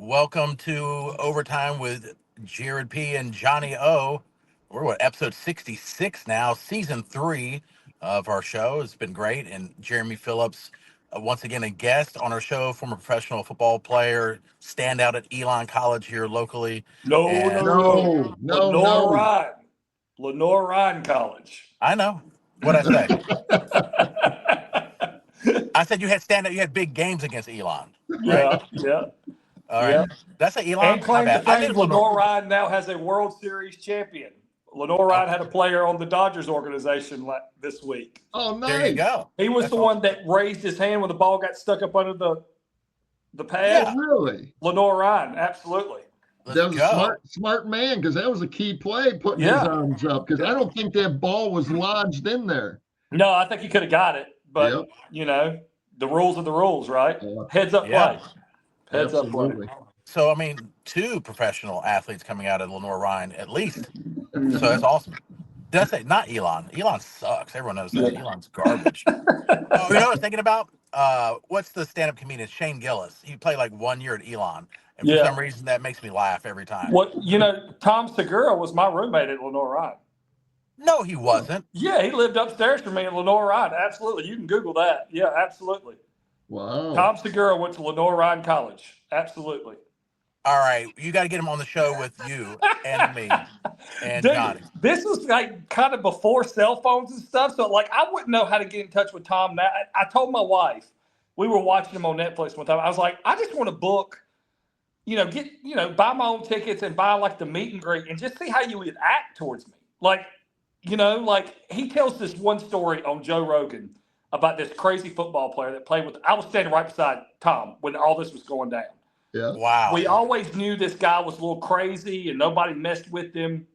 Welcome to Overtime with Jared P. and Johnny O. We're what, episode 66 now, season three of our show. It's been great. And Jeremy Phillips, once again, a guest on our show, former professional football player, standout at Elon College here locally. No, And no, no. No, no, Lenore no. Ryan. Lenore Ryan College. I know. What'd I say? I said you had big games against Elon. Yeah, yeah, All right. yeah. That's a Elon. And My claim to bad. I think fame, it's Lenore. Lenore Ryan now has a World Series champion. Lenore Ryan had a player on the Dodgers organization this week. Oh, nice. There you go. He was That's the one that raised his hand when the ball got stuck up under the pad. Yeah. Oh, really? Lenore Ryan, absolutely. Let's That was go. a smart man, because that was a key play, putting his Yeah. arms up, because I don't think that ball was lodged in there. No, I think he could have got it, but Yep. you know, the rules are the rules, right? Yeah. Heads up Yeah. play. Heads up play. Absolutely. So, I mean, two professional athletes coming out of Lenore Ryan, at least. Mhm. So that's awesome. Did I say not Elon? Elon sucks. Everyone knows that. Elon's garbage. Oh, you know what I was thinking about? What's the stand-up comedian? Shane Gillis. He played like 1 year at Elon. And for Yeah. some reason, that makes me laugh every time. What Tom Segura was my roommate at Lenore Ryan. No, he wasn't. Yeah, he lived upstairs from me at Lenore Ryan. Absolutely. You can Google that. Yeah, absolutely. Wow. Tom Segura went to Lenore Ryan College. Absolutely. All right. You got to get him on the show with you and me and Dude, Johnny. this was like kind of before cell phones and stuff. So, like, I wouldn't know how to get in touch with Tom now. I told my wife, we were watching him on Netflix one time. I was like, I just want to book, buy my own tickets and buy like the meet and greet and just see how you would act towards me. Like he tells this one story on Joe Rogan about this crazy football player that played with. I was standing right beside Tom when all this was going down. Yeah. Wow. We always knew this guy was a little crazy and nobody messed with him.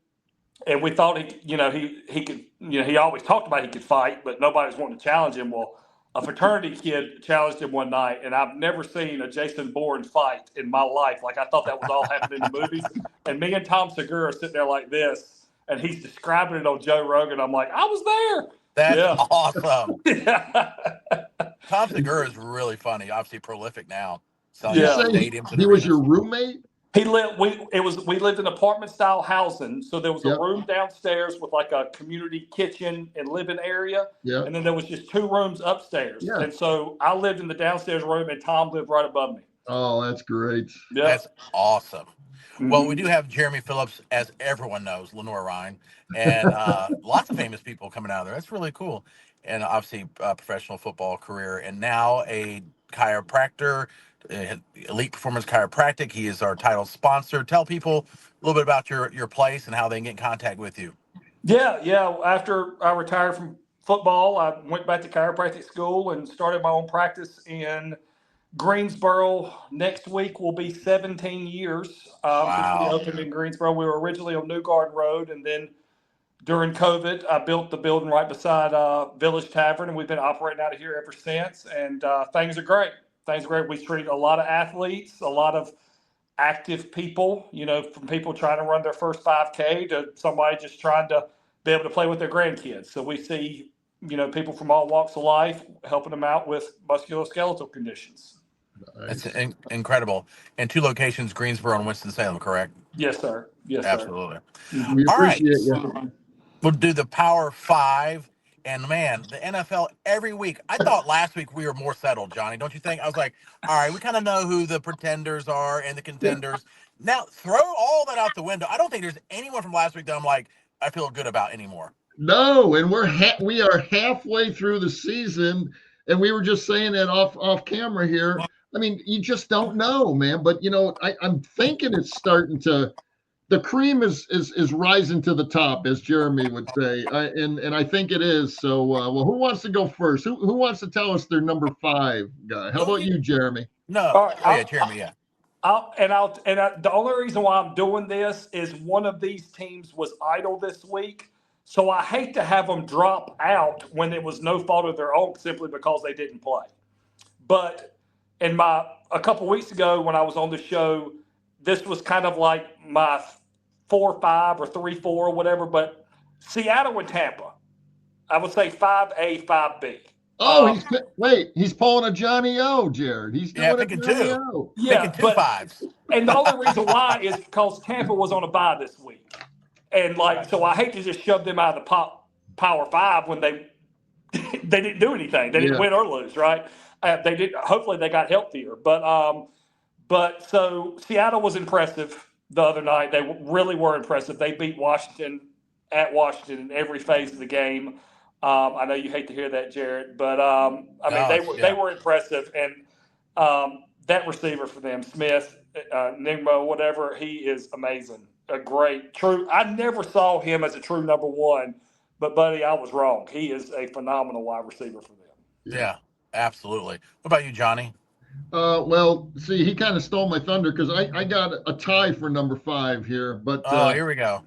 And we thought he could, he always talked about he could fight, but nobody was wanting to challenge him. Well, a fraternity kid challenged him one night, and I've never seen a Jason Bourne fight in my life. Like, I thought that was all happening in the movies. And me and Tom Segura are sitting there like this, and he's describing it on Joe Rogan. I'm like, I was there. That's awesome. Yeah. Tom Segura is really funny. Obviously prolific now. You Yeah. say Stadiums and he was arenas. your roommate? We lived in apartment style housing, so there was a Yep. room downstairs with like a community kitchen and living area, Yeah. and then there was just two rooms upstairs. Yeah. And so I lived in the downstairs room, and Tom lived right above me. Oh, that's great. Yeah. That's awesome. Well, Mhm. we do have Jeremy Phillips, as everyone knows, Lenore Ryan, and lots of famous people coming out of there. That's really cool. And obviously, professional football career, and now a chiropractor, elite performance chiropractic. He is our title sponsor. Tell people a little bit about your place and how they can get in contact with you. Yeah. After I retired from football, I went back to chiropractic school and started my own practice in Greensboro. Next week will be 17 years since Wow. we opened in Greensboro. We were originally on New Garden Road, and then during COVID, I built the building right beside Village Tavern, and we've been operating out of here ever since. And things are great. We treat a lot of athletes, a lot of active people, from people trying to run their first 5K to somebody just trying to be able to play with their grandkids. So we see, people from all walks of life, helping them out with musculoskeletal conditions. It's incredible. And two locations, Greensboro and Winston-Salem, correct? Yes, sir. Yes, Absolutely. sir. We All right. appreciate you. We'll do the Power Five. And man, the NFL every week. I thought last week we were more settled, Johnny. Don't you think? I was like, all right, we kind of know who the pretenders are and the contenders. Now throw all that out the window. I don't think there's anyone from last week that I'm like, I feel good about anymore. No, and we are halfway through the season, and we were just saying that off camera here. I mean, you just don't know, man. But I'm thinking it's starting to. The cream is rising to the top, as Jeremy would say, and I think it is. So, well, who wants to go first? Who wants to tell us their number 5 guy? How about you, Jeremy? No, All right, oh yeah, Jeremy, yeah. The only reason why I'm doing this is one of these teams was idle this week. So I hate to have them drop out when it was no fault of their own simply because they didn't play. But a couple weeks ago when I was on the show, this was kind of like my 4-5 or 3-4 or whatever. But Seattle and Tampa, I would say 5A, 5B. Oh, he's pulling a Johnny O, Jared. He's Yeah, doing a picking Johnny two, O. picking Yeah, two but fives. and the only reason why is because Tampa was on a bye this week, and Right. so I hate to just shove them out of the Power Five when they didn't do anything. They didn't Yeah. win or lose, right? They did. Hopefully, they got healthier. But so Seattle was impressive the other night. They really were impressive. They beat Washington at Washington in every phase of the game. I know you hate to hear that, Jared, but I mean No, it's they yeah. were impressive, and that receiver for them, Smith, Nigma, whatever, he is amazing. A great true. I never saw him as a true number one, but buddy, I was wrong. He is a phenomenal wide receiver for them. Yeah. Yeah, absolutely. What about you, Johnny? Well, see, he kind of stole my thunder because I got a tie for number 5 here, but Oh, here we go.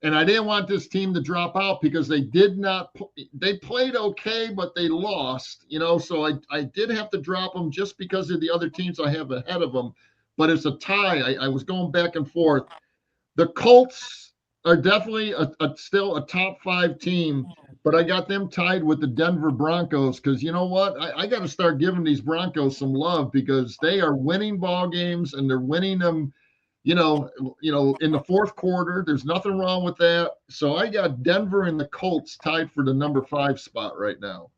and I didn't want this team to drop out because they did not. They played okay, but they lost. So I did have to drop them just because of the other teams I have ahead of them. But it's a tie. I was going back and forth. The Colts are definitely still a top 5 team, but I got them tied with the Denver Broncos because you know what? I got to start giving these Broncos some love because they are winning ball games and they're winning them. In the fourth quarter. There's nothing wrong with that. So I got Denver and the Colts tied for the number 5 spot right now.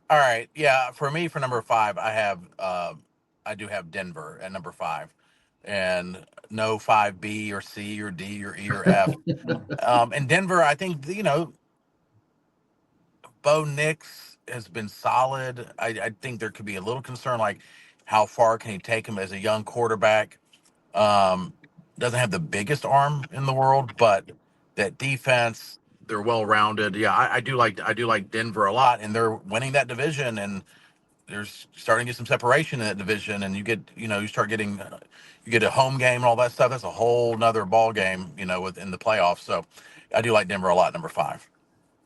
All right, yeah. For me, for number five, I do have Denver at number five, and no five B or C or D or E or F. And Denver, I think Bo Nix has been solid. I think there could be a little concern, like how far can he take him as a young quarterback? Um, doesn't have the biggest arm in the world, but that defense, they're well rounded. Yeah, I do like Denver a lot, and they're winning that division, and there's starting to get some separation in that division, and you start getting, you get a home game and all that stuff. That's a whole nother ball game, within the playoffs. So I do like Denver a lot. Number five.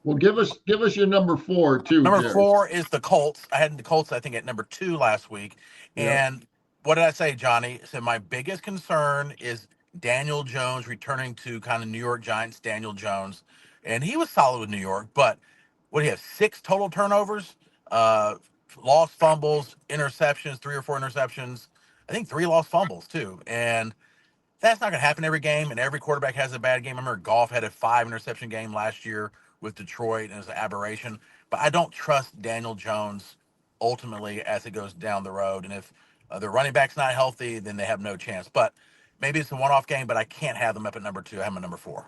Well, give us your number 4 too, Number Jerry. four is the Colts. I had the Colts, I think, at number two last week. Yeah. And what did I say, Johnny? I said my biggest concern is Daniel Jones returning to kind of New York Giants, Daniel Jones. And he was solid with New York, but what do you have? Six total turnovers, uh, lost fumbles, interceptions, three or four interceptions. I think three lost fumbles too. And that's not going to happen every game, and every quarterback has a bad game. I remember Goff had a 5 interception game last year with Detroit, and it was an aberration. But I don't trust Daniel Jones ultimately as it goes down the road. And if their running back's not healthy, then they have no chance. But maybe it's a one-off game, but I can't have them up at number two. I have them at number four.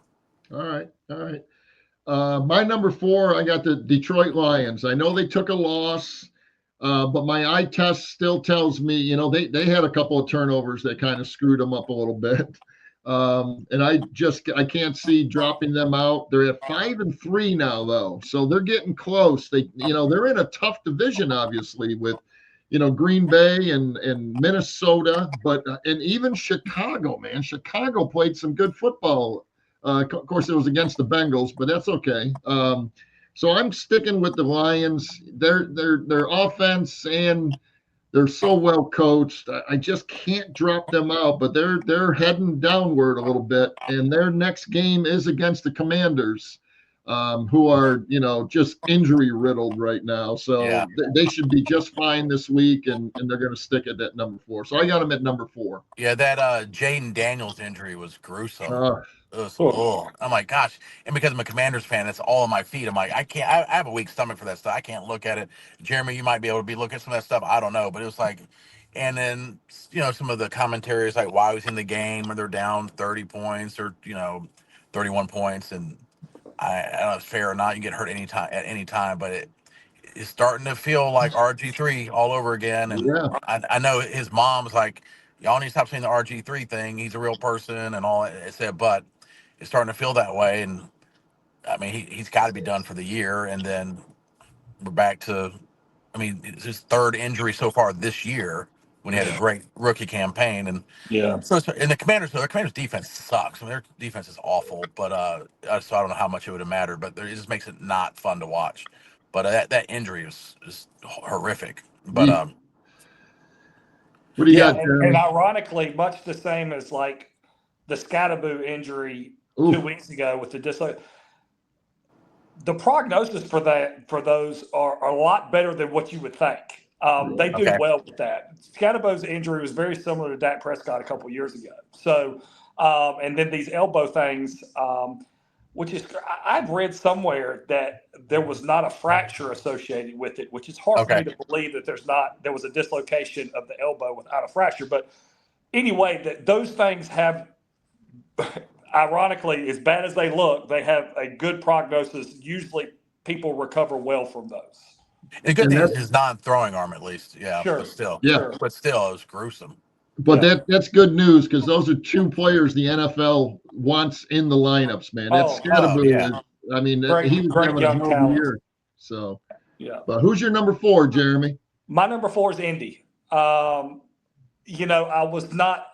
All right. All right. My number 4, I got the Detroit Lions. I know they took a loss, but my eye test still tells me, they had a couple of turnovers that kind of screwed them up a little bit. And I can't see dropping them out. They're at 5-3 now, though, so they're getting close. They're in a tough division, obviously, with Green Bay and Minnesota, but and even Chicago, man. Chicago played some good football. Of course, it was against the Bengals, but that's okay. So I'm sticking with the Lions. Their offense, and they're so well coached. I just can't drop them out, but they're heading downward a little bit, and their next game is against the Commanders, who are just injury riddled right now. Yeah. So they should be just fine this week, and they're going to stick it at number 4. So I got them at number 4. Yeah, that Jaden Daniels injury was gruesome. Uh, It was, Oh, oh, I'm like, gosh. And because I'm a Commanders fan, it's all on my feet. I'm like, I can't, I have a weak stomach for that stuff. I can't look at it. Jeremy, you might be able to be looking at some of that stuff. I don't know. But it was like, and then, some of the commentary is like, why was he in the game or they're down 30 points or, 31 points. And I don't know if it's fair or not. You get hurt anytime at any time, but it's starting to feel like RG3 all over again. And yeah. I know his mom's like, y'all need to stop saying the RG3 thing. He's a real person and all it said, but it's starting to feel that way. And I mean, he's got to be done for the year. And then we're back to, I mean, it's his third injury so far this year when he had a great rookie campaign. And yeah. so, and the Commanders defense sucks. I mean, their defense is awful, but so I don't know how much it would have mattered, but it just makes it not fun to watch. But that injury is horrific. But What do you Yeah, got, and Jeremy? ironically, much the same as like the Scatterboo injury two Oof. weeks ago with the the prognosis for those are a lot better than what you would think. They do Okay. well with that. Scadabo's injury was very similar to Dak Prescott a couple of years ago. So, and then these elbow things, which is, I've read somewhere that there was not a fracture associated with it, which is hard for me Okay. to believe that there was a dislocation of the elbow without a fracture. But anyway, that those things have, ironically, as bad as they look, they have a good prognosis. Usually people recover well from those. The good And thing is that, his non-throwing arm, at least. Yeah, Sure, but still, yeah, sure. it was gruesome. but Yeah. that's good news because those are two players the NFL wants in the lineups, man. That Oh, Oh Scadaboo yeah. is, I mean, he great, was great having a young hell of a talent. year. So, Yeah. but who's your number 4, Jeremy? My number 4 is Indy. I was not,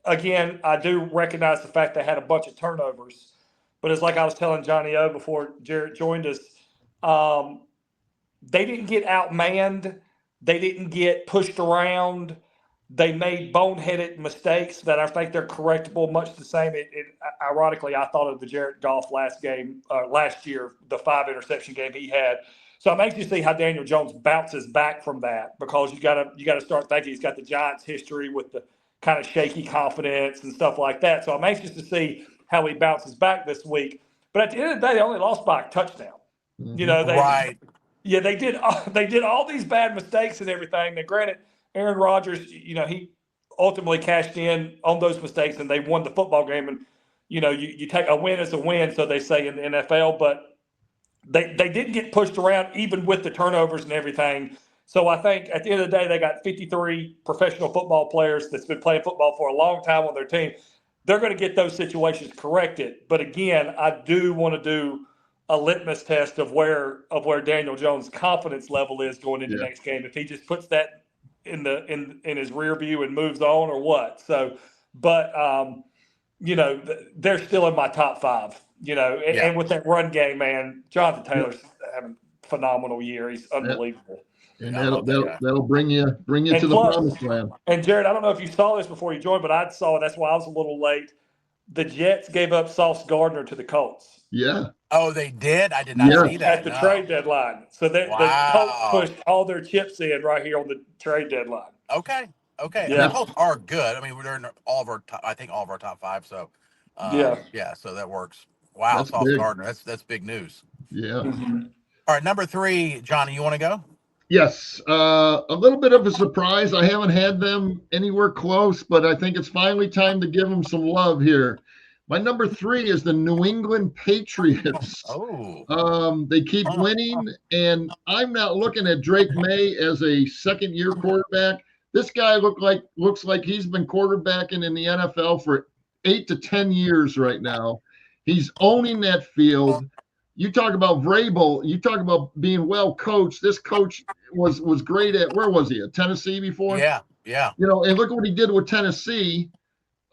again, I do recognize the fact they had a bunch of turnovers, but it's like I was telling Johnny O before Jarrett joined us. They didn't get outmanned. They didn't get pushed around. They made boneheaded mistakes that I think they're correctable, much the same. Ironically, I thought of the Jared Goff last year, the 5 interception game he had. So I'm anxious to see how Daniel Jones bounces back from that, because you gotta start thinking he's got the Giants history with the kind of shaky confidence and stuff like that. So I'm anxious to see how he bounces back this week. But at the end of the day, they only lost by a touchdown. Mm-hmm. Right. They did they did all these bad mistakes and everything. Now, granted, Aaron Rodgers, he ultimately cashed in on those mistakes and they won the football game. And you take a win as a win, so they say in the NFL. But they didn't get pushed around even with the turnovers and everything. So I think at the end of the day, they got 53 professional football players that's been playing football for a long time on their team. They're going to get those situations corrected. But again, I do want to do a litmus test of where Daniel Jones' confidence level is going into Yeah. next game. If he just puts that in his rear view and moves on, or what. So, but they're still in my top 5. Yeah. And with that run game, man, Jonathan Taylor's having a phenomenal year. He's unbelievable. And Yeah, I love that guy. that'll bring you And to the plus, promised land. and Jared, I don't know if you saw this before you joined, but I saw it. That's why I was a little late. The Jets gave up Sauce Gardner to the Colts. Yeah. Oh, they did? I did not Yeah. see that. At the No. trade deadline. So the Colts Wow. pushed all their chips in right here on the trade deadline. Okay. Okay. Yeah. The Colts are good. I mean, they're in all of our top, I think all of our top 5. So, Yeah. so that works. Wow, That's Sauce big. Gardner. That's big news. Yeah. Mhm. All right, number 3, Johnny, you want to go? Yes, a little bit of a surprise. I haven't had them anywhere close, but I think it's finally time to give them some love here. My number 3 is the New England Patriots. Oh. They keep winning, and I'm not looking at Drake May as a second-year quarterback. This guy looks like he's been quarterbacking in the NFL for 8 to 10 years right now. He's owning that field. You talk about Vrabel. You talk about being well coached. This coach was great at, where was he, at Tennessee before? Yeah. Yeah. And look at what he did with Tennessee,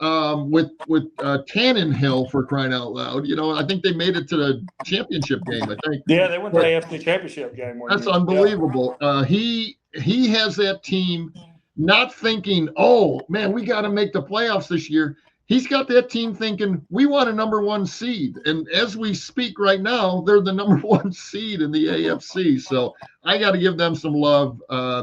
with Tannenhill, for crying out loud. I think they made it to the championship game. I think. Yeah, they went to But the AFC Championship game one that's year. unbelievable. He has that team not thinking, oh man, we got to make the playoffs this year. He's got that team thinking we want a number 1 seed, and as we speak right now, they're the number 1 seed in the AFC. So I got to give them some love.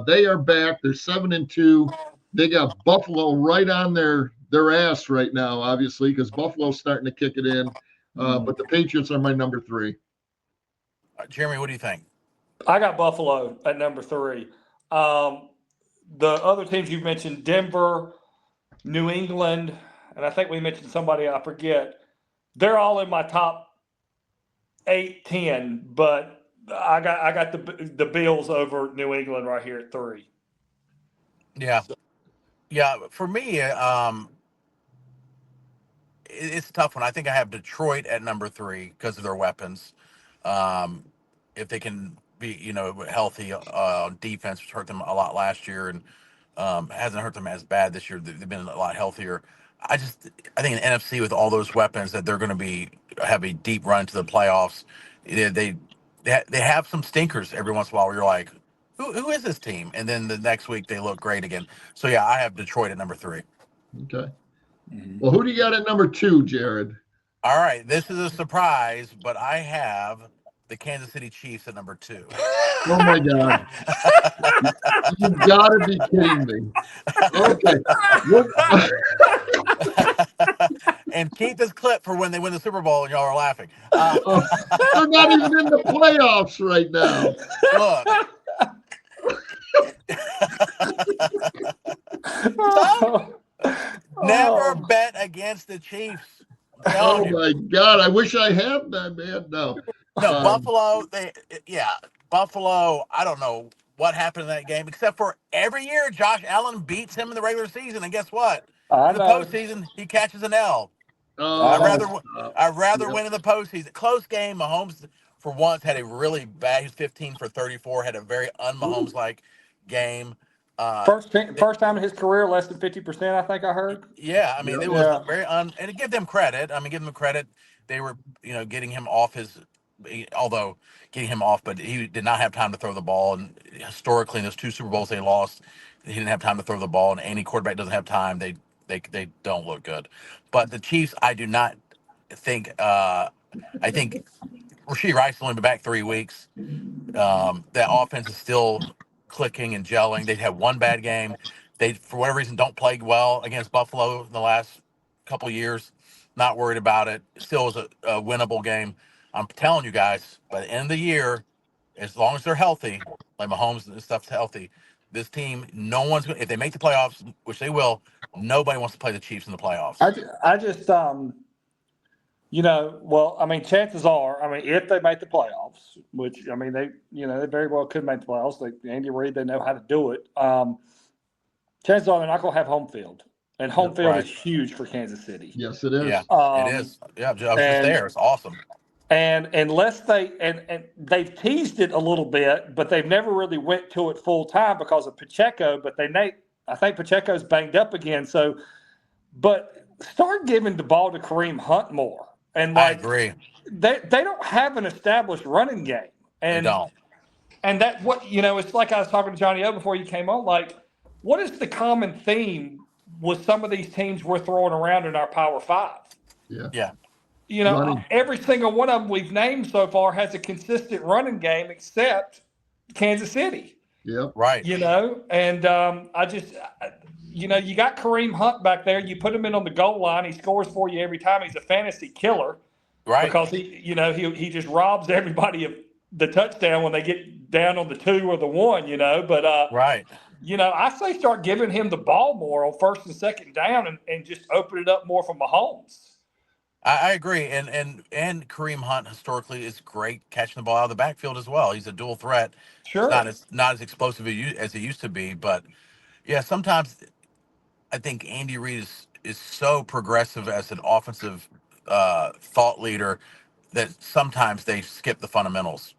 They are back. They're 7-2. They got Buffalo right on their ass right now, obviously, because Buffalo's starting to kick it in. But the Patriots are my number 3. Jeremy, what do you think? I got Buffalo at number 3. The other teams you've mentioned, Denver, New England, and I think we mentioned somebody I forget. They're all in my top 8, 10, but I got the Bills over New England right here at 3. Yeah. Yeah. For me, it's a tough one. I think I have Detroit at number 3 because of their weapons. If they can be, healthy defense, which hurt them a lot last year, and hasn't hurt them as bad this year. They've been a lot healthier. I think an NFC with all those weapons that they're going to have a deep run to the playoffs. They have some stinkers every once in a while where you're like, who is this team? And then the next week they look great again. So yeah, I have Detroit at number 3. Okay. Well, who do you got at number 2, Jared? All right, this is a surprise, but I have the Kansas City Chiefs at number 2. Oh my God. You've got to be kidding me. Okay. And keep this clip for when they win the Super Bowl and y'all are laughing. Oh, they're not even in the playoffs right now. Look. So, never bet against the Chiefs. I'm telling Oh you. my God. I wish I had that, man. No. No, Buffalo, Buffalo, I don't know what happened in that game, except for every year Josh Allen beats him in the regular season, and guess what? I In the know. postseason, he catches an L. I I'd Oh, know. rather yep. win in the postseason. Close game. Mahomes for once had a really bad. He was 15 for 34. Had a very un-Mahomes like game. Uh, First time in his career, less than 50%. I think I heard. yeah, I mean Yep. it was Yeah. very and to give them credit. I mean, give them credit. They were getting him off his, although getting him off, but he did not have time to throw the ball. And historically, in those 2 Super Bowls they lost, he didn't have time to throw the ball. And any quarterback doesn't have time, they don't look good. But the Chiefs, I do not think. I think Rasheed Rice has only been back 3 weeks. That offense is still clicking and gelling. They had one bad game. They, for whatever reason, don't play well against Buffalo in the last couple of years. Not worried about it. Still is a winnable game. I'm telling you guys, by the end of the year, as long as they're healthy, like Mahomes and stuff's healthy, this team, no one's going to, if they make the playoffs, which they will, nobody wants to play the Chiefs in the playoffs. I just well, I mean, chances are, I mean, if they make the playoffs, which I mean, they very well could make the playoffs. Like Andy Reid, they know how to do it. Chances are they're not going to have home field, and home field Right. is huge for Kansas City. Yes, it is. Yeah, it is. Yeah, I was just there. It's awesome. And unless and they've teased it a little bit, but they've never really went to it full time because of Pacheco. But I think Pacheco's banged up again. So, but start giving the ball to Kareem Hunt more. And I agree. they don't have an established running game. They And don't. and that it's like I was talking to Johnny O before you came on. Like, what is the common theme with some of these teams we're throwing around in our Power Five? Yeah. Running. Every single one of them we've named so far has a consistent running game except Kansas City. Yep. Right. And you got Kareem Hunt back there. You put him in on the goal line. He scores for you every time. He's a fantasy killer. Right. Because he just robs everybody of the touchdown when they get down on the 2 or the 1, But right. I say start giving him the ball more on first and second down and just open it up more for Mahomes. I agree, and Kareem Hunt historically is great catching the ball out of the backfield as well. He's a dual threat. Sure. It's not as explosive as he used to be, but yeah, sometimes I think Andy Reid is so progressive as an offensive thought leader that sometimes they skip the fundamentals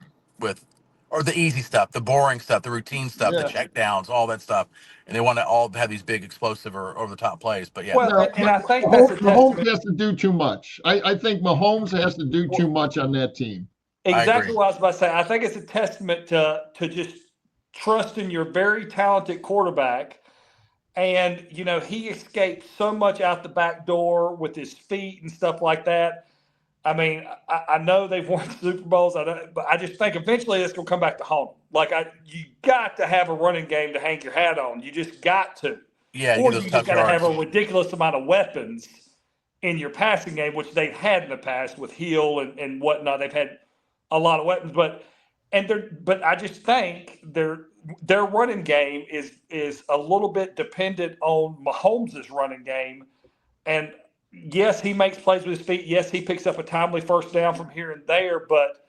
or the easy stuff, the boring stuff, the routine stuff, the check downs, all that stuff, and they want to all have these big explosive or over the top plays. But yeah, well, and I think that's a Mahomes has to do too much. I think Mahomes has to do too much on that team. Exactly what I was about to say. I think it's a testament to just trusting your very talented quarterback. And, he escaped so much out the back door with his feet and stuff like that. I mean, I know they've won Super Bowls, but I just think eventually it's going to come back to haunt them. Like, you got to have a running game to hang your hat on. You just got to. Yeah, or you just got to have a ridiculous amount of weapons in your passing game, which they've had in the past with Hill and whatnot. They've had a lot of weapons, but I just think their running game is a little bit dependent on Mahomes' running game. And yes, he makes plays with his feet. Yes, he picks up a timely first down from here and there. But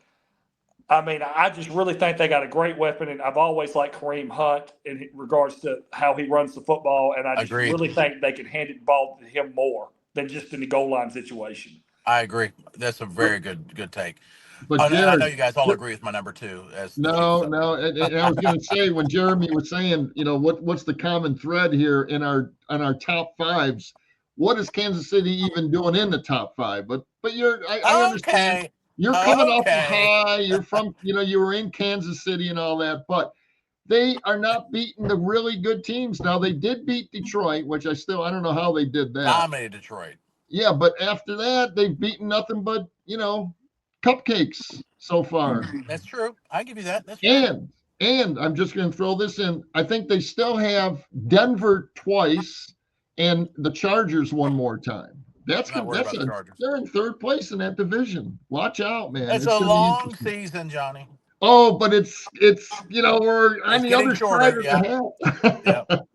I mean, I just really think they got a great weapon, and I've always liked Kareem Hunt in regards to how he runs the football. And I just really think they can hand it the ball to him more than just in the goal line situation. I agree. That's a very good take. But Jared, I know you guys all agree with my number 2. No. And I was going to say, when Jeremy was saying, what's the common thread here in our top 5s? What is Kansas City even doing in the top 5? But I understand you're coming off the high. You're from, you were in Kansas City and all that, but they are not beating the really good teams. Now they did beat Detroit, which I don't know how they did that. Dominated Detroit. Yeah, but after that they've beaten nothing but cupcakes. so far. That's true. I give you that. That's true. And I'm just going to throw this in. I think they still have Denver twice and the Chargers one more time. That's I'm not good. worried about the Chargers. They're in third place in that division. Watch out, man. It's It's a going to be long interesting. season, Johnny. Oh, but it's we're on It's the getting other side shorter. of Yeah. Yeah. the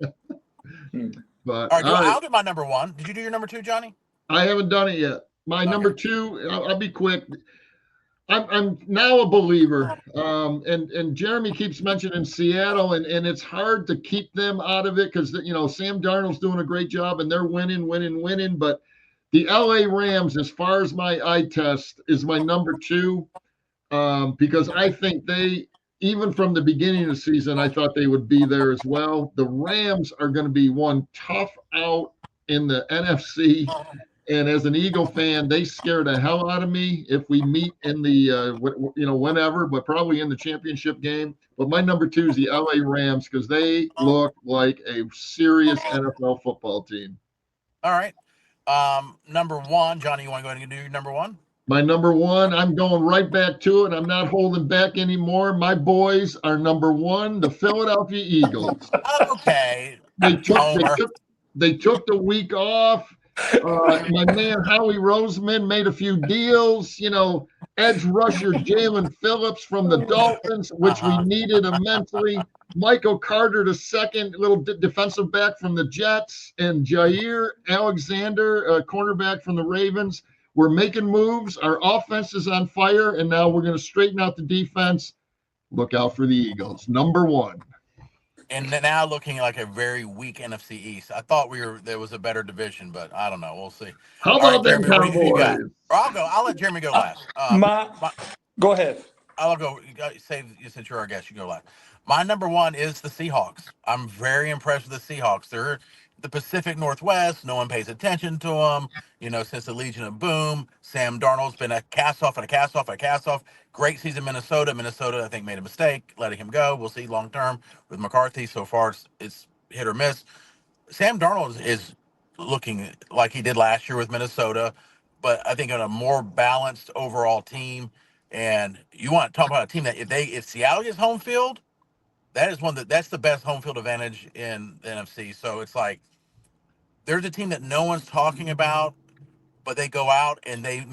hat. But All right. all right, I'll do my number one. Did you do your number two, Johnny? I haven't done it yet. My Okay. number two, I'll be quick. I'm now a believer, and Jeremy keeps mentioning Seattle, and it's hard to keep them out of it because Sam Darnold's doing a great job and they're winning. But the LA Rams, as far as my eye test, is my number two, because I think even from the beginning of the season, I thought they would be there as well. The Rams are going to be one tough out in the NFC. And as an Eagle fan, they scare the hell out of me if we meet in the, whenever, but probably in the championship game. But my number two is the LA Rams because they look like a serious NFL football team. All right. Number one, Johnny, you want to go ahead and do your number one? My number one, I'm going right back to it. I'm not holding back anymore. My boys are number one, the Philadelphia Eagles. Okay. They took Homer. the week off. My man Howie Roseman made a few deals. Edge rusher Jalen Phillips from the Dolphins, which we needed immensely. Michael Carter, the second little defensive back from the Jets, and Jair Alexander, cornerback from the Ravens. We're making moves. Our offense is on fire, and now we're going to straighten out the defense. Look out for the Eagles. Number one. And now looking like a very weak NFC East. I thought there was a better division, but I don't know. We'll see. How All about right, them Jeremy, who you got? Cowboys? Or I'll let Jeremy go last. Go ahead. I'll go. Since you're our guest, you go last. My number one is the Seahawks. I'm very impressed with the Seahawks. They're the Pacific Northwest. No one pays attention to them. Since the Legion of Boom, Sam Darnold's been a cast off and a cast off and a cast off. Great season, Minnesota. Minnesota, I think, made a mistake letting him go. We'll see long term with McCarthy. So far, it's hit or miss. Sam Darnold is looking like he did last year with Minnesota, but I think on a more balanced overall team. And you want to talk about a team that if Seattle gets home field, that's the best home field advantage in the NFC. So it's like there's a team that no one's talking about, but they go out and they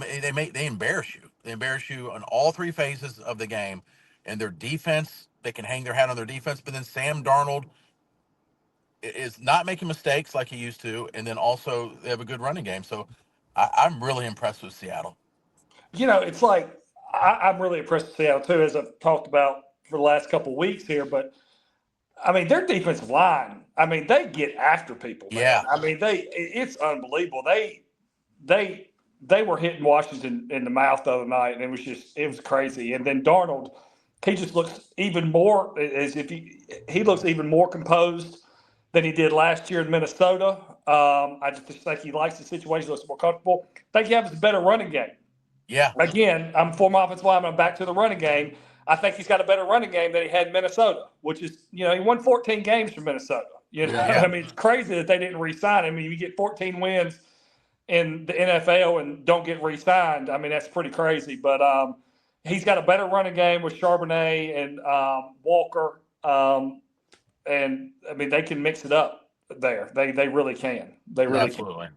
embarrass you. They embarrass you on all three phases of the game, and their defense, they can hang their hat on their defense. But then Sam Darnold is not making mistakes like he used to, and then also they have a good running game. So I'm really impressed with Seattle. It's like I'm really impressed with Seattle too, as I've talked about for the last couple of weeks here. But I mean, their defensive line, I mean, they get after people. Man. Yeah. I mean, it's unbelievable. They were hitting Washington in the mouth the other night, and it was crazy. And then Darnold, he just looks even more as if he looks even more composed than he did last year in Minnesota. I just think he likes the situation, looks more comfortable. I think he has a better running game. Yeah. Again, I'm former offensive lineman. I'm back to the running game. I think he's got a better running game than he had in Minnesota, which is, he won 14 games for Minnesota. Yeah. I mean, it's crazy that they didn't re-sign him. I mean, you get 14 wins in the NFL and don't get re-signed. I mean, that's pretty crazy. But he's got a better running game with Charbonnet and Walker. And, I mean, they can mix it up there. They really can. They really Absolutely.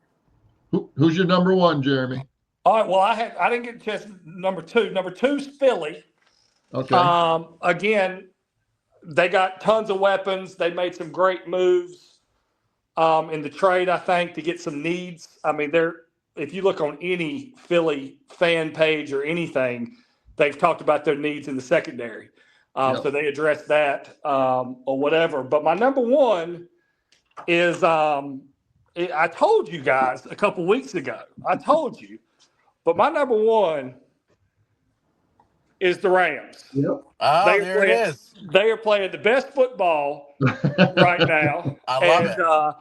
can. Who's your number one, Jeremy? All right. Well, I didn't get a chance. Number two. Number two's Philly. Okay. Again, they got tons of weapons. They made some great moves in the trade, I think, to get some needs. I mean, if you look on any Philly fan page or anything, they've talked about their needs in the secondary. So they addressed that or whatever. But my number one is I told you guys a couple weeks ago. I told you. But my number one is the Rams. Yep. Oh, there it is. They are playing the best football right now. I love it.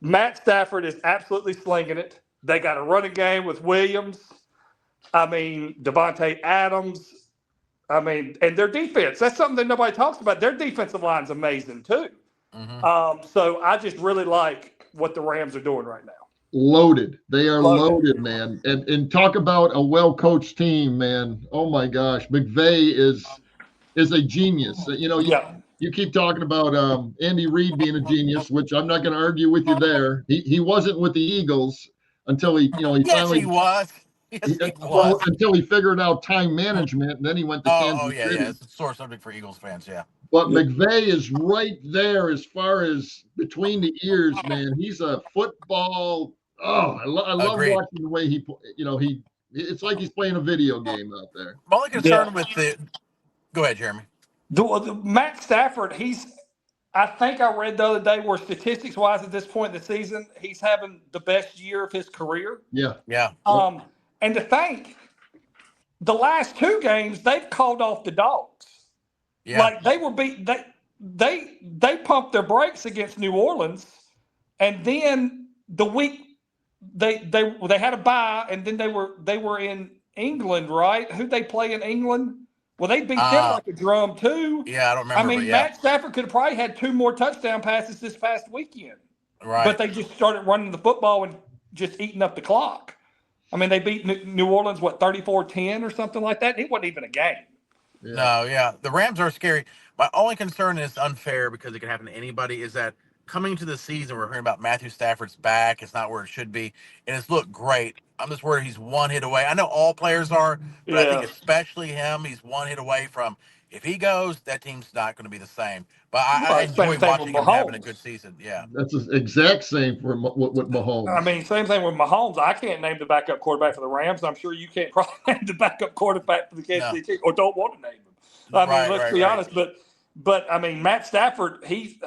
Matt Stafford is absolutely slinging it. They got a running game with Williams. I mean, Devontae Adams. I mean, and their defense. That's something that nobody talks about. Their defensive line's amazing, too. Mm-hmm. So I just really like what the Rams are doing right now. loaded. They are Loaded. loaded, man. And talk about a well-coached team, man. Oh my gosh, McVay is a genius. Yeah. You keep talking about Andy Reid being a genius, which I'm not going to argue with you there. He wasn't with the Eagles until he Yes, he finally was. Yes, he well, was. until he figured out time management, and then he went to Oh, Kansas yeah. City. It's a sore subject for Eagles fans. Yeah. But McVay is right there as far as between the ears, man. He's a football. Oh, I love Agreed. watching the way he. It's like he's playing a video game out there. My only Yeah. concern with the. Go ahead, Jeremy. The Matt Stafford, I think I read the other day where statistics wise at this point in the season, he's having the best year of his career. Yeah. Yeah. And to think the last two games they've called off the dogs. Yeah. Like they were they pumped their brakes against New Orleans, and then the week they had a bye, and then they were in England, right? Who'd they play in England? Well, they beat them like a drum too. Yeah, I don't remember. I mean, but yeah. Matt Stafford could have probably had 2 more touchdown passes this past weekend, Right. but they just started running the football and just eating up the clock. I mean, they beat New Orleans, 34-10 or something like that? It wasn't even a game. Yeah. No, yeah. The Rams are scary. My only concern is unfair because it can happen to anybody is that coming to the season, we're hearing about Matthew Stafford's back. It's not where it should be. And it's looked great. I'm just worried he's one hit away. I know all players are, but I think Yeah. especially him, he's one hit away from if he goes, that team's not going to be the same. But I Right, same enjoy thing with watching him having a Mahomes. good season. Yeah. That's the exact same for with Mahomes. I mean, same thing with Mahomes. I can't name the backup quarterback for the Rams. I'm sure you can't probably name the backup quarterback for the Kansas City Chiefs, or don't want to name him. I mean, let's be honest. But I mean, Matt Stafford, he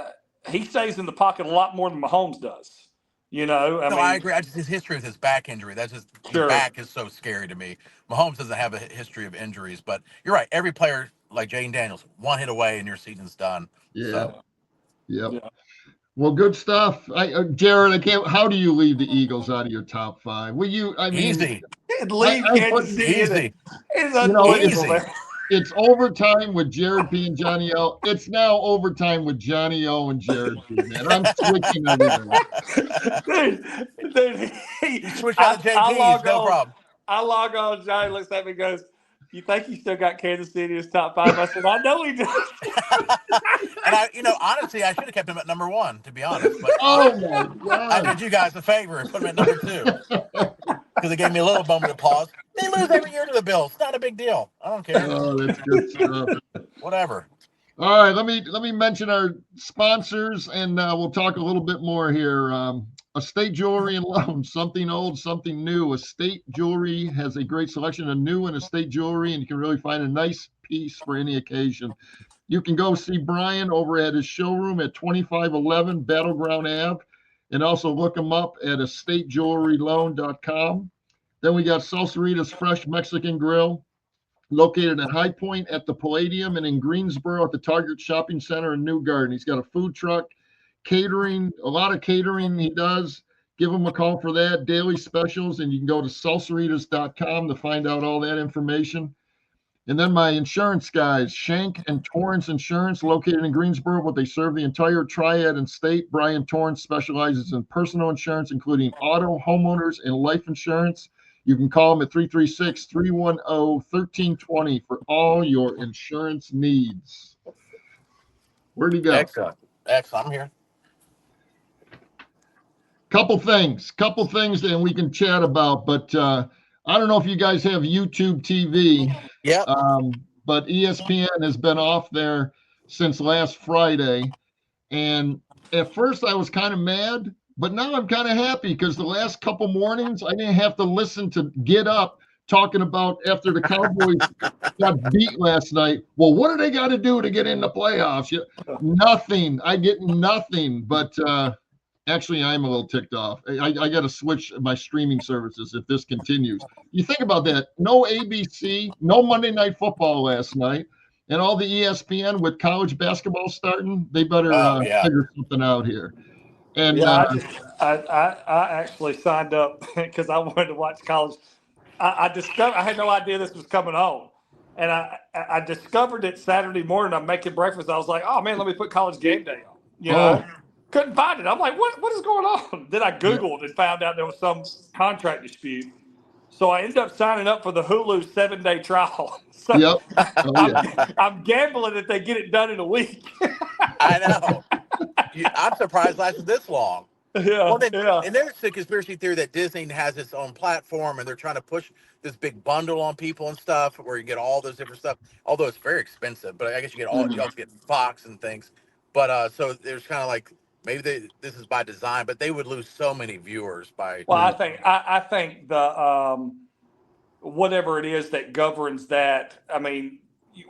stays in the pocket a lot more than Mahomes does. I agree. I just his history with his back injury. That's just Sure. his back is so scary to me. Mahomes doesn't have a history of injuries, but you're right. Every player like Jane Daniels, one hit away and your season's done. Yeah. So. Yep. Yeah. Well, good stuff. Jared, I can't. How do you leave the Eagles out of your top 5? Will you? I mean, Easy. Leave Kansas City. Easy. It's unbelievable, easy. man. It's overtime with Jared P and Johnny O. It's now overtime with Johnny O and Jared P. Man, I'm switching everything. Dude, You switch out the JPs, no problem. I log on. Johnny looks at me and goes, "You think you still got Kansas City as top 5?" I said, "I know he does." And honestly, I should have kept him at number 1, to be honest. But Oh my God! I did you guys a favor and put him at number 2 because it gave me a little moment of pause. They lose every year to the Bills. Not a big deal. I don't care. Oh, that's good stuff. Whatever. All right, let me mention our sponsors, and we'll talk a little bit more here. Estate Jewelry and Loans, something old, something new. Estate Jewelry has a great selection of new and estate jewelry, and you can really find a nice piece for any occasion. You can go see Brian over at his showroom at 2511 Battleground Ave, and also look him up at estatejewelryloan.com. Then we got Salsarita's Fresh Mexican Grill, located at High Point at the Palladium and in Greensboro at the Target Shopping Center in New Garden. He's got a food truck, catering, a lot of catering he does. Give him a call for that, daily specials, and you can go to salsaritas.com to find out all that information. And then my insurance guys, Shank and Torrance Insurance, located in Greensboro, but they serve the entire Triad and state. Brian Torrance specializes in personal insurance, including auto, homeowners, and life insurance. You can call them at 336-310-1320 for all your insurance needs. Where'd he go? Excellent. I'm here. Couple things that we can chat about, but I don't know if you guys have YouTube TV. Yep. But ESPN has been off there since last Friday. And at first I was kind of mad, but now I'm kind of happy because the last couple mornings I didn't have to listen to Get Up talking about after the Cowboys got beat last night. Well, what do they got to do to get in the playoffs? Nothing. I get nothing. But actually, I'm a little ticked off. I got to switch my streaming services if this continues. You think about that. No ABC, no Monday Night Football last night, and all the ESPN with college basketball starting, they better figure something out here. And I actually signed up because I wanted to watch college. I discovered I had no idea this was coming on, and I discovered it Saturday morning. I'm making breakfast. I was like, oh man, let me put College Game Day on. Couldn't find it. I'm like, what is going on? Then I Googled and found out there was some contract dispute. So I ended up signing up for the Hulu 7-day trial. So Yep. Oh I'm, yeah. I'm gambling that they get it done in a week. I know. I'm surprised it lasted this long. Well, Yeah, then, yeah. and there's the conspiracy theory that Disney has its own platform and they're trying to push this big bundle on people and stuff where you get all this different stuff. Although it's very expensive, but I guess you also get Fox and things. But so there's kind of like maybe this is by design, but they would lose so many viewers by. Well, I think the whatever it is that governs that. I mean,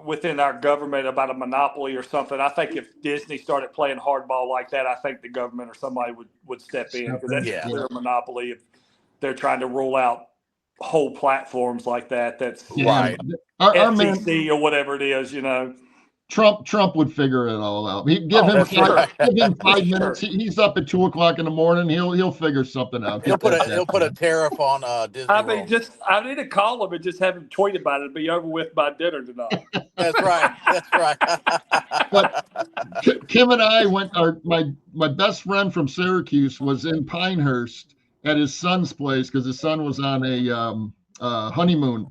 within our government about a monopoly or something. I think if Disney started playing hardball like that, I think the government or somebody would step in because that's a Yeah. clear monopoly if they're trying to roll out whole platforms like that. That's Right. Our man FCC or whatever it is, you know. Trump would figure it all out. He'd give Oh, him that's right. give him For 5 minutes. sure. He's up at 2 o'clock in the morning. He'll figure something out. He'll Get that back put a on. tariff on Disney I mean, World. I need to call him and just have him tweet about it and be over with by dinner tonight. That's right. That's right. But Kim and I went. My best friend from Syracuse was in Pinehurst at his son's place because his son was on a honeymoon,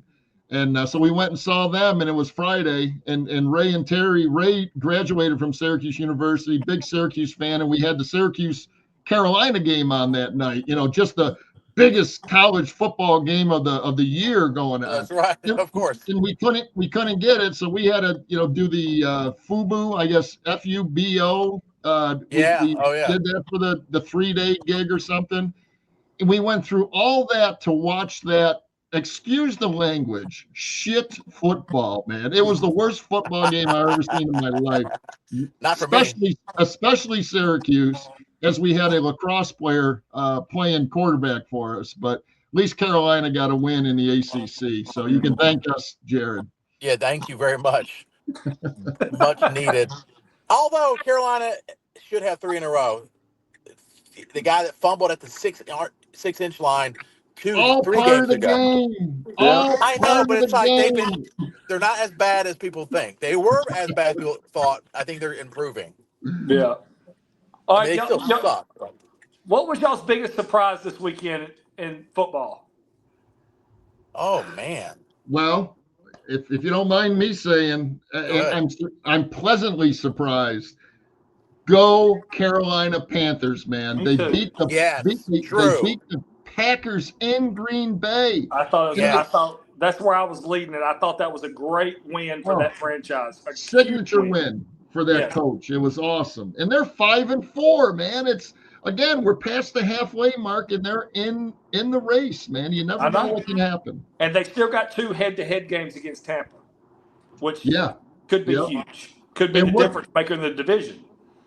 and so we went and saw them. And it was Friday. And Ray and Terry. Ray graduated from Syracuse University, big Syracuse fan, and we had the Syracuse Carolina game on that night. You know, just the biggest college football game of the year going on. That's right. Of course. And we couldn't get it, so we had to do the FUBO, I guess FUBO. Yeah. We Oh yeah. did that for the 3-day gig or something. And we went through all that to watch that. Excuse the language, shit football, man. It was the worst football game I've ever seen in my life. Not for me. Especially Syracuse, as we had a lacrosse player playing quarterback for us. But at least Carolina got a win in the ACC. So you can thank us, Jared. Yeah. Thank you very much. Much needed. Although Carolina should have 3 in a row. The guy that fumbled at the 6-inch line All 3 part of games the ago. game. All I know, part but of it's the like game. they're not as bad as people think. They were as bad as people thought. I think they're improving. Yeah. All I right. mean, they still suck. What was y'all's biggest surprise this weekend in football? Oh man. Well, if you don't mind me saying, and I'm pleasantly surprised. Go Carolina Panthers, man! Me They too. beat the Yes, they true. beat the Packers in Green Bay. I thought that's where I was leading it. I thought that was a great win for that franchise. A Signature huge win for that Yes. coach. It was awesome, and they're 5-4, man. It's again, we're past the halfway mark, and they're in the race, man. You never know what can happen. And they still got 2 head-to-head games against Tampa, which could be huge. Could be the difference maker in the division.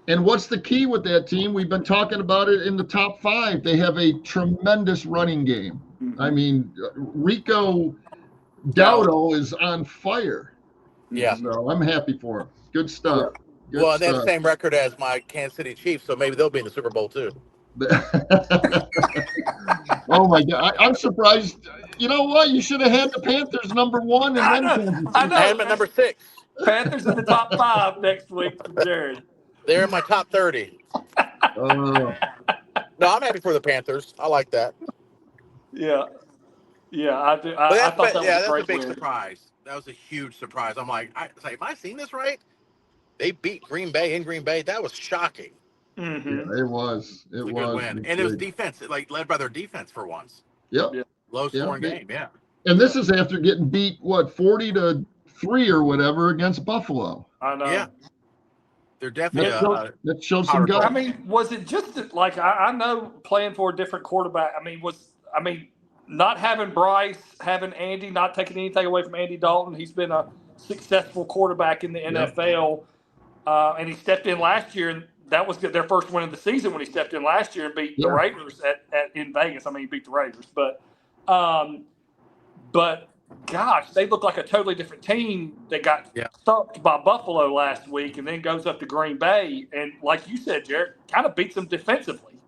And what's the key with that team? We've been talking about it in the top 5. They have a tremendous running game. Mm-hmm. I mean, Rico Dowdle is on fire. Yeah. So I'm happy for him. Good stuff. Good Well, they have the same record as my Kansas City Chiefs, so maybe they'll be in the Super Bowl too. Oh my God! I'm surprised. You know what? You should have had the Panthers number 1 and then Kansas City. I know. I am at number 6. Panthers in the top 5 next week from Jared. They're in my top 30. Oh. No, I'm happy for the Panthers. I like that. Yeah, I do. I thought that was that's a a big win. surprise. That was a huge surprise. I'm like, have I seen this right? They beat Green Bay in Green Bay. That was shocking. Mm-hmm. Yeah, it was. It was a good win, and it was defense, like led by their defense for once. Yep. Low scoring game. Yeah. And this is after getting beat 40-3 or whatever against Buffalo. I know. Yeah. They're definitely that shows some guts. I mean, was it just like I know playing for a different quarterback? I mean, not having Bryce, having Andy, not taking anything away from Andy Dalton. He's been a successful quarterback in the NFL, and he stepped in last year, and that was their first win of the season when he stepped in last year and beat the Raiders in Vegas. I mean, he beat the Raiders, but gosh, they look like a totally different team that got stumped by Buffalo last week and then goes up to Green Bay. And like you said, Jared, kind of beats them defensively,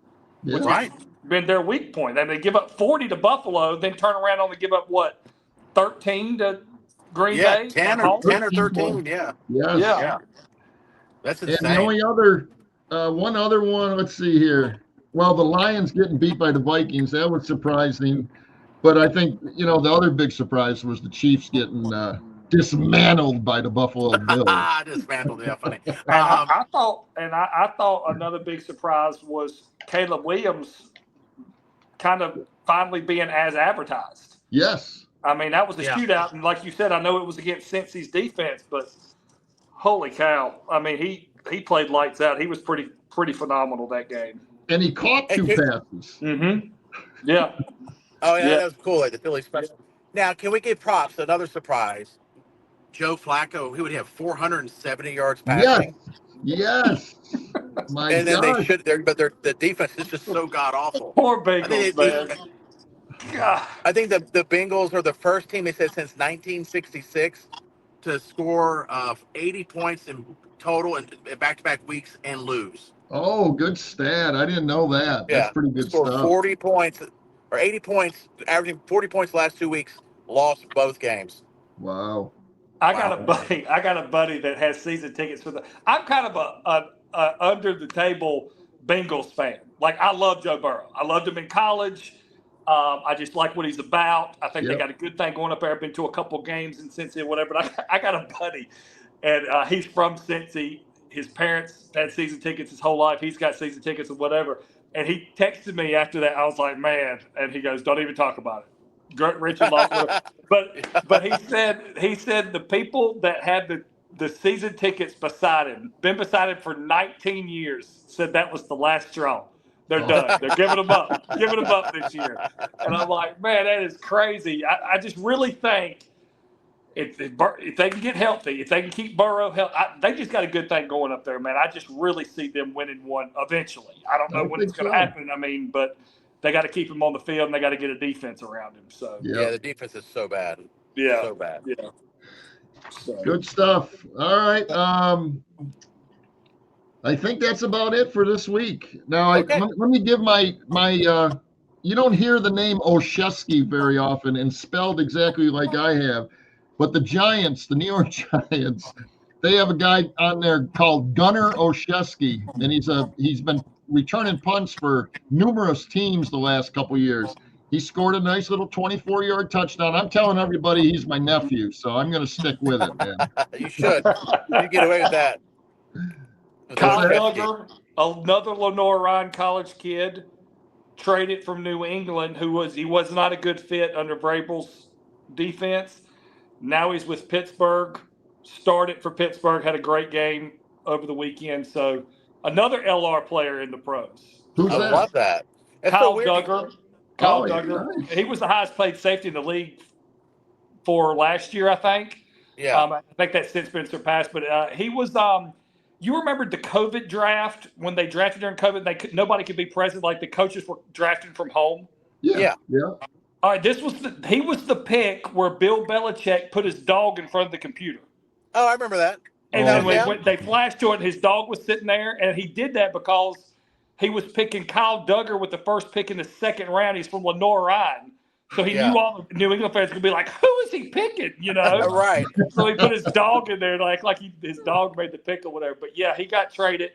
which has been their weak point. And they give up 40 to Buffalo, then turn around and only give up, 13 to Green Bay? 10 or 13, yeah. Yeah. That's insane. And the only other One other one. Let's see here. Well, the Lions getting beat by the Vikings. That was surprising. But I think, the other big surprise was the Chiefs getting dismantled by the Buffalo Bills. Dismantled. Yeah, funny. And I thought another big surprise was Caleb Williams kind of finally being as advertised. Yes. I mean, that was a shootout, and like you said, I know it was against Cincy's defense, but holy cow! I mean, he played lights out. He was pretty phenomenal that game. And he caught two passes. Mm-hmm. Yeah. Oh yeah, that was cool. Like the Philly special. Now, can we give props? Another surprise. Joe Flacco, he would have 470 yards passing. Yes. My and then gosh. they should, the defense is just so god awful. Poor Bengals, man. I think the Bengals are the first team, they said, since 1966 to score 80 points in total in back-to-back weeks and lose. Oh, good stat. I didn't know that. Yeah. That's pretty good Scored stuff. 40 points or 80 points, averaging 40 points the last 2 weeks, lost both games. Wow. I got a buddy that has season tickets for the. I'm kind of a under the table Bengals fan. Like, I love Joe Burrow. I loved him in college. I just like what he's about. I think they got a good thing going up there. I've been to a couple games in Cincy and whatever. But I got a buddy, and he's from Cincy. His parents had season tickets his whole life. He's got season tickets and whatever. And he texted me after that. I was like, man. And he goes, don't even talk about it. Richard lost, but he said the people that had the season tickets beside him, been beside him for 19 years, said that was the last straw. They're done. They're giving them up this year. And I'm like, man, that is crazy. I just really think if they can get healthy, if they can keep Burrow healthy, they just got a good thing going up there, man. I just really see them winning one eventually. I don't know when it's going to happen. I mean, but they got to keep him on the field, and they got to get a defense around him. So yeah, the defense is so bad. Yeah, so bad. Yeah, so. Good stuff. All right. I think that's about it for this week. Now, let me give my. You don't hear the name Olszewski very often, and spelled exactly like I have, but the Giants, the New York Giants, they have a guy on there called Gunnar Olszewski, and he's been returning punts for numerous teams the last couple years. He scored a nice little 24-yard touchdown. I'm telling everybody he's my nephew, so I'm going to stick with it, man. You should. You get away with that. Kyle Duggar, another Lenore Ryan college kid, traded from New England, he was not a good fit under Vrabel's defense. Now he's with Pittsburgh. Started for Pittsburgh, had a great game over the weekend. So another LR player in the pros. Who's that? I love that. That's Kyle so weird. Duggar. Kyle Duggar. Nice. He was the highest paid safety in the league for last year, I think. Yeah. I think that's since been surpassed. But he was you remember the COVID draft when they drafted during COVID? Nobody could be present. Like the coaches were drafting from home. Yeah. All right, he was the pick where Bill Belichick put his dog in front of the computer. Oh, I remember that. And then when they flashed to it, his dog was sitting there, and he did that because he was picking Kyle Duggar with the first pick in the second round. He's from Lenore Ryan. So he knew all the New England fans would be like, who is he picking? You know? Right. So he put his dog in there his dog made the pick or whatever. But, yeah, he got traded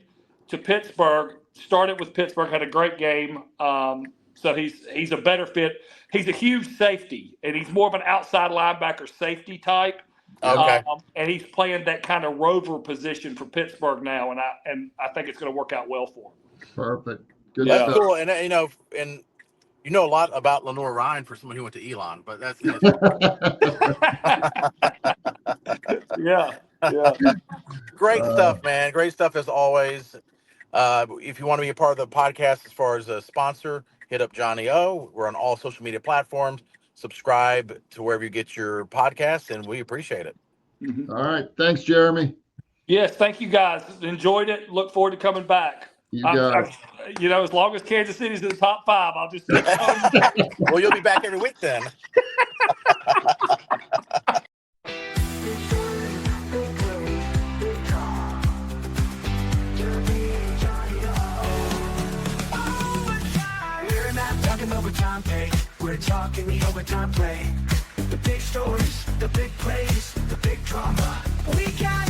to Pittsburgh, started with Pittsburgh, had a great game. So he's a better fit. He's a huge safety, and he's more of an outside linebacker safety type. Okay. And he's playing that kind of rover position for Pittsburgh now, and I think it's going to work out well for him. Perfect. Good That's stuff. cool. And you know a lot about Lenore Ryan for someone who went to Elon, but that's yeah. Great stuff, man. Great stuff as always. If you want to be a part of the podcast as far as a sponsor, hit up Johnny O. We're on all social media platforms. Subscribe to wherever you get your podcasts, and we appreciate it. All right. Thanks, Jeremy. Yes, thank you guys. Enjoyed it. Look forward to coming back. You got it. As long as Kansas City's in the top 5, I'll just Well, you'll be back every week then. Overtime pay. We're talking the overtime play. The big stories, the big plays, the big drama. We got